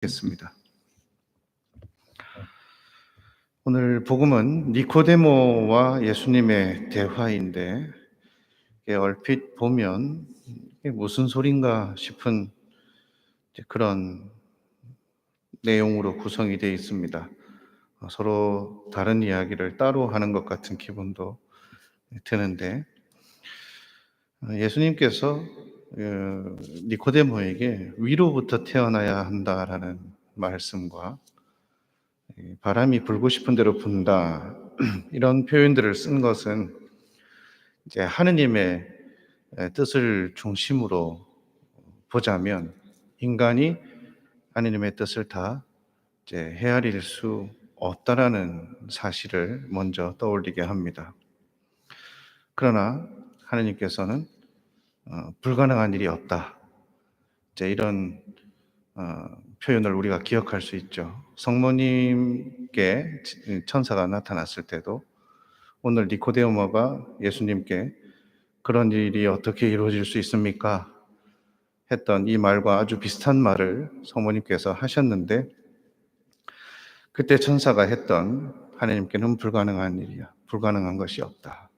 겠습니다. 오늘 복음은 니코데모와 예수님의 대화인데 이게 얼핏 보면 이게 무슨 소린가 싶은 그런 내용으로 구성이 되어 있습니다. 서로 다른 이야기를 따로 하는 것 같은 기분도 드는데 예수님께서 니코데모에게 위로부터 태어나야 한다라는 말씀과 바람이 불고 싶은 대로 분다 이런 표현들을 쓴 것은 이제 하느님의 뜻을 중심으로 보자면 인간이 하느님의 뜻을 다 이제 헤아릴 수 없다라는 사실을 먼저 떠올리게 합니다. 그러나 하느님께서는 불가능한 일이 없다. 이제 이런 표현을 우리가 기억할 수 있죠. 성모님께 천사가 나타났을 때도 오늘 니코데모가 예수님께 그런 일이 어떻게 이루어질 수 있습니까? 했던 이 말과 아주 비슷한 말을 성모님께서 하셨는데 그때 천사가 했던 하나님께는 불가능한 일이야. 불가능한 것이 없다.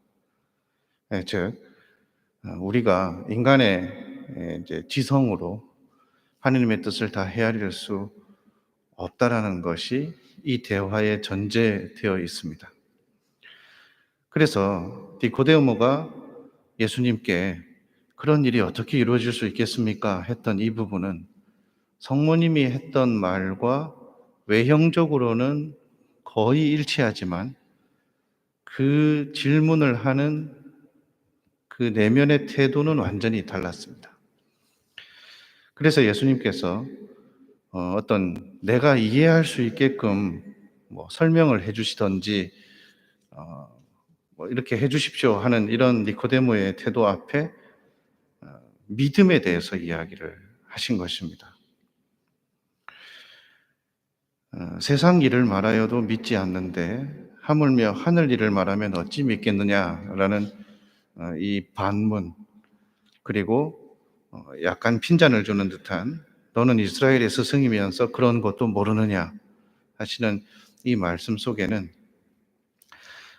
즉 우리가 인간의 이제 지성으로 하나님의 뜻을 다 헤아릴 수 없다라는 것이 이 대화에 전제되어 있습니다. 그래서 니코데모가 예수님께 그런 일이 어떻게 이루어질 수 있겠습니까? 했던 이 부분은 성모님이 했던 말과 외형적으로는 거의 일치하지만 그 질문을 하는 그 내면의 태도는 완전히 달랐습니다. 그래서 예수님께서 어떤 내가 이해할 수 있게끔 설명을 해주시던지 이렇게 해주십시오 하는 이런 니코데모의 태도 앞에 믿음에 대해서 이야기를 하신 것입니다. 세상 일을 말하여도 믿지 않는데 하물며 하늘 일을 말하면 어찌 믿겠느냐라는 이 반문, 그리고 약간 핀잔을 주는 듯한 너는 이스라엘의 스승이면서 그런 것도 모르느냐 하시는 이 말씀 속에는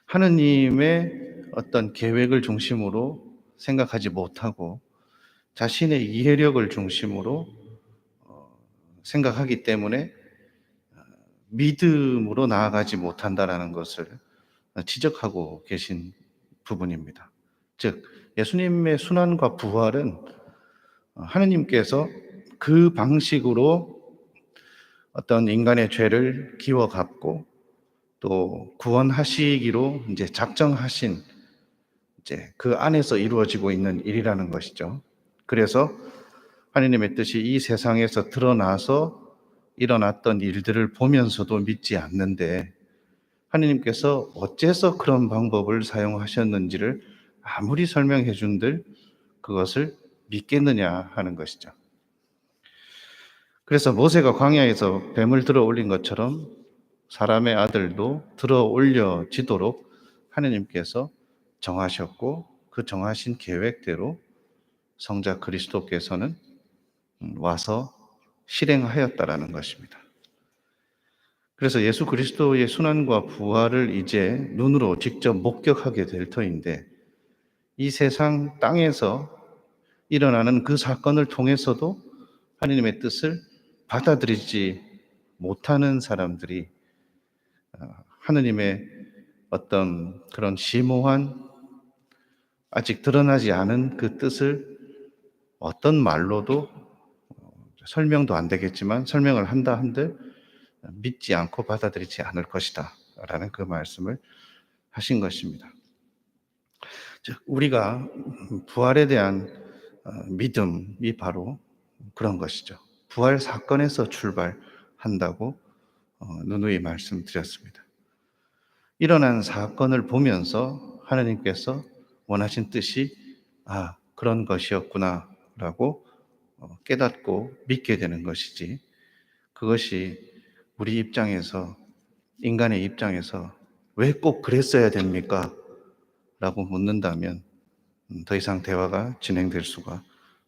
하느님의 어떤 계획을 중심으로 생각하지 못하고 자신의 이해력을 중심으로 생각하기 때문에 믿음으로 나아가지 못한다라는 것을 지적하고 계신 부분입니다. 즉 예수님의 순환과 부활은 하느님께서 그 방식으로 어떤 인간의 죄를 기워 갚고 또 구원하시기로 이제 작정하신 이제 그 안에서 이루어지고 있는 일이라는 것이죠. 그래서 하느님의 뜻이 이 세상에서 드러나서 일어났던 일들을 보면서도 믿지 않는데 하느님께서 어째서 그런 방법을 사용하셨는지를 아무리 설명해 준들 그것을 믿겠느냐 하는 것이죠. 그래서 모세가 광야에서 뱀을 들어 올린 것처럼 사람의 아들도 들어 올려지도록 하느님께서 정하셨고 그 정하신 계획대로 성자 그리스도께서는 와서 실행하였다라는 것입니다. 그래서 예수 그리스도의 순환과 부활을 이제 눈으로 직접 목격하게 될 터인데 이 세상 땅에서 일어나는 그 사건을 통해서도 하느님의 뜻을 받아들이지 못하는 사람들이 하느님의 어떤 그런 심오한 아직 드러나지 않은 그 뜻을 어떤 말로도 설명도 안 되겠지만 설명을 한다 한들 믿지 않고 받아들이지 않을 것이다 라는 그 말씀을 하신 것입니다. 즉 우리가 부활에 대한 믿음이 바로 그런 것이죠. 부활 사건에서 출발한다고 누누이 말씀드렸습니다. 일어난 사건을 보면서 하나님께서 원하신 뜻이 그런 것이었구나 라고 깨닫고 믿게 되는 것이지, 그것이 우리 입장에서, 인간의 입장에서 왜 꼭 그랬어야 됩니까? 라고 묻는다면 더 이상 대화가 진행될 수가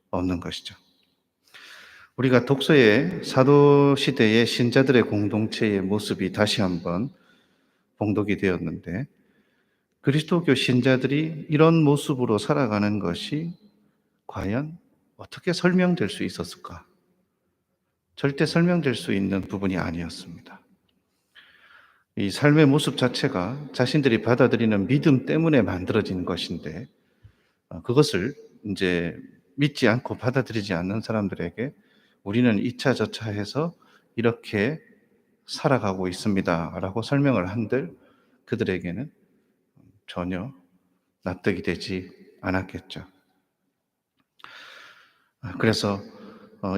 없는 것이죠. 우리가 독서의 사도 시대의 신자들의 공동체의 모습이 다시 한번 봉독이 되었는데, 그리스도교 신자들이 이런 모습으로 살아가는 것이 과연 어떻게 설명될 수 있었을까? 절대 설명될 수 있는 부분이 아니었습니다. 이 삶의 모습 자체가 자신들이 받아들이는 믿음 때문에 만들어진 것인데, 그것을 이제 믿지 않고 받아들이지 않는 사람들에게 우리는 이차저차해서 이렇게 살아가고 있습니다라고 설명을 한들 그들에게는 전혀 납득이 되지 않았겠죠. 그래서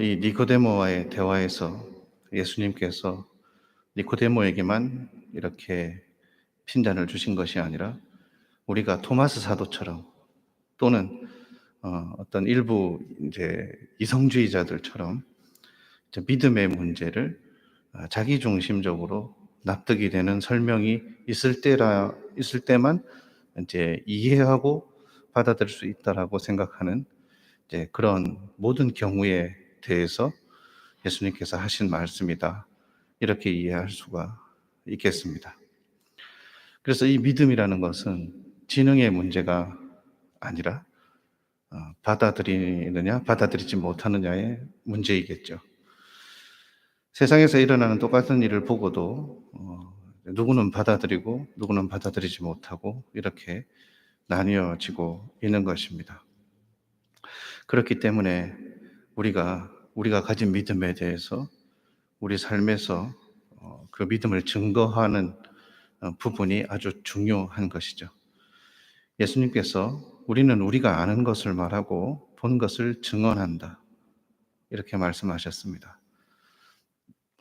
이 니고데모와의 대화에서 예수님께서 니고데모에게만 이렇게 핀잔을 주신 것이 아니라 우리가 토마스 사도처럼 또는 어떤 일부 이제 이성주의자들처럼 이제 믿음의 문제를 자기 중심적으로 납득이 되는 설명이 있을 때만 이제 이해하고 받아들일 수 있다라고 생각하는 이제 그런 모든 경우에 대해서 예수님께서 하신 말씀이다. 이렇게 이해할 수가 있겠습니다. 그래서 이 믿음이라는 것은 지능의 문제가 아니라 받아들이느냐, 받아들이지 못하느냐의 문제이겠죠. 세상에서 일어나는 똑같은 일을 보고도 누구는 받아들이고 누구는 받아들이지 못하고 이렇게 나뉘어지고 있는 것입니다. 그렇기 때문에 우리가 가진 믿음에 대해서 우리 삶에서 그 믿음을 증거하는 부분이 아주 중요한 것이죠. 예수님께서 우리는 우리가 아는 것을 말하고 본 것을 증언한다. 이렇게 말씀하셨습니다.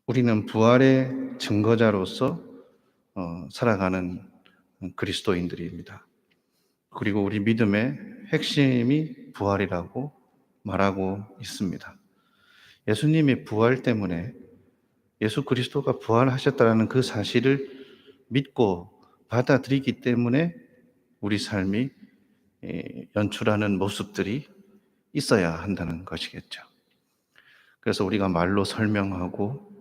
우리는 부활의 증거자로서 살아가는 그리스도인들입니다. 그리고 우리 믿음의 핵심이 부활이라고 말하고 있습니다. 예수님의 부활 때문에 예수 그리스도가 부활하셨다는 그 사실을 믿고 받아들이기 때문에 우리 삶이 연출하는 모습들이 있어야 한다는 것이겠죠. 그래서 우리가 말로 설명하고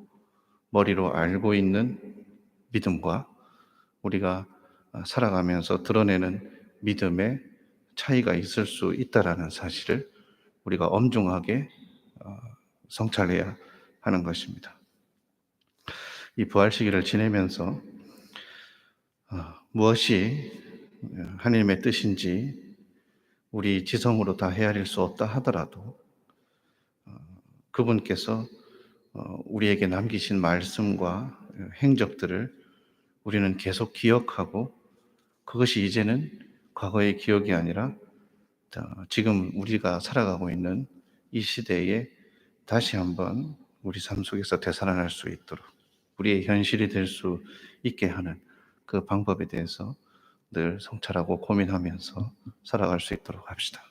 머리로 알고 있는 믿음과 우리가 살아가면서 드러내는 믿음의 차이가 있을 수 있다라는 사실을 우리가 엄중하게 성찰해야 하는 것입니다. 이 부활 시기를 지내면서 무엇이 하나님의 뜻인지 우리 지성으로 다 헤아릴 수 없다 하더라도 그분께서 우리에게 남기신 말씀과 행적들을 우리는 계속 기억하고 그것이 이제는 과거의 기억이 아니라 지금 우리가 살아가고 있는 이 시대에 다시 한번 우리 삶 속에서 되살아날 수 있도록 우리의 현실이 될 수 있게 하는 그 방법에 대해서 늘 성찰하고 고민하면서 살아갈 수 있도록 합시다.